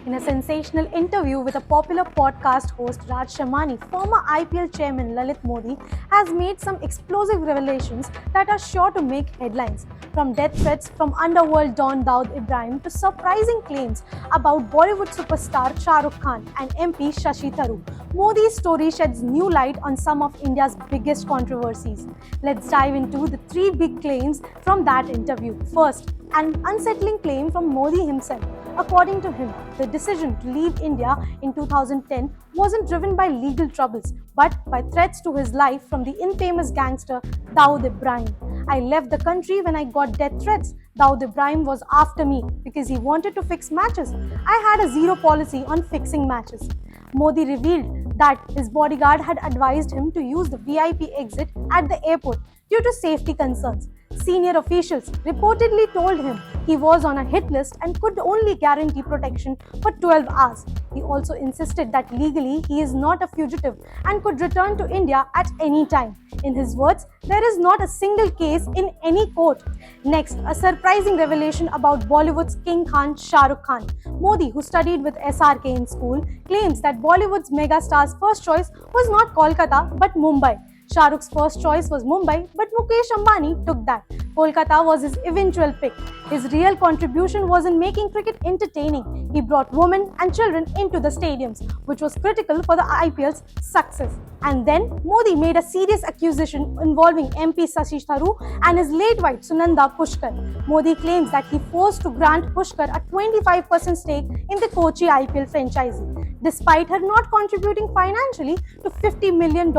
In a sensational interview with a popular podcast host, Raj Shamani, former IPL chairman Lalit Modi has made some explosive revelations that are sure to make headlines. From death threats from underworld Don Daud Ibrahim to surprising claims about Bollywood superstar Shah Rukh Khan and MP Shashi Tharoor, Modi's story sheds new light on some of India's biggest controversies. Let's dive into the three big claims from that interview. First, an unsettling claim from Modi himself. According to him, the decision to leave India in 2010 wasn't driven by legal troubles, but by threats to his life from the infamous gangster Dawood Ibrahim. I left the country when I got death threats. Dawood Ibrahim was after me because he wanted to fix matches. I had a zero policy on fixing matches. Modi revealed that his bodyguard had advised him to use the VIP exit at the airport due to safety concerns. Senior officials reportedly told him he was on a hit list and could only guarantee protection for 12 hours. He also insisted that legally he is not a fugitive and could return to India at any time. In his words, there is not a single case in any court. Next, a surprising revelation about Bollywood's King Khan Shah Rukh Khan. Modi, who studied with SRK in school, claims that Bollywood's megastar's first choice was not Kolkata but Mumbai. Shah Rukh's first choice was Mumbai, but Mukesh Ambani took that. Kolkata was his eventual pick. His real contribution was in making cricket entertaining. He brought women and children into the stadiums, which was critical for the IPL's success. And then Modi made a serious accusation involving MP Shashi Tharoor and his late wife Sunanda Pushkar. Modi claims that he forced to grant Pushkar a 25% stake in the Kochi IPL franchise, despite her not contributing financially to $50 million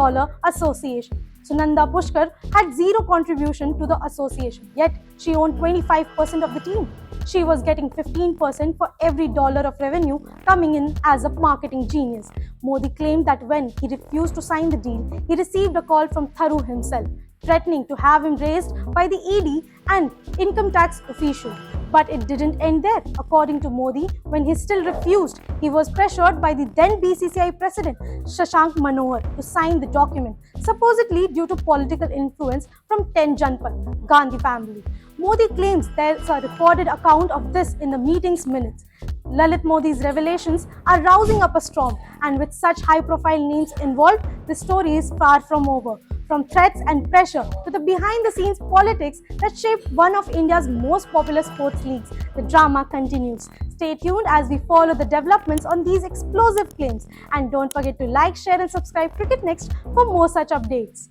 association. Sunanda Pushkar had zero contribution to the association, yet she owned 25% of the team. She was getting 15% for every dollar of revenue coming in as a marketing genius. Modi claimed that when he refused to sign the deal, he received a call from Tharoor himself, threatening to have him raised by the ED and income tax official. But it didn't end there. According to Modi, when he still refused, he was pressured by the then BCCI president Shashank Manohar to sign the document, supposedly due to political influence from 10 Janpat, Gandhi family. Modi claims there's a recorded account of this in the meeting's minutes. Lalit Modi's revelations are rousing up a storm, and with such high-profile names involved, the story is far from over. From threats and pressure to the behind-the-scenes politics that shaped one of India's most popular sports leagues, the drama continues. Stay tuned as we follow the developments on these explosive claims. And don't forget to like, share and subscribe Cricket Next for more such updates.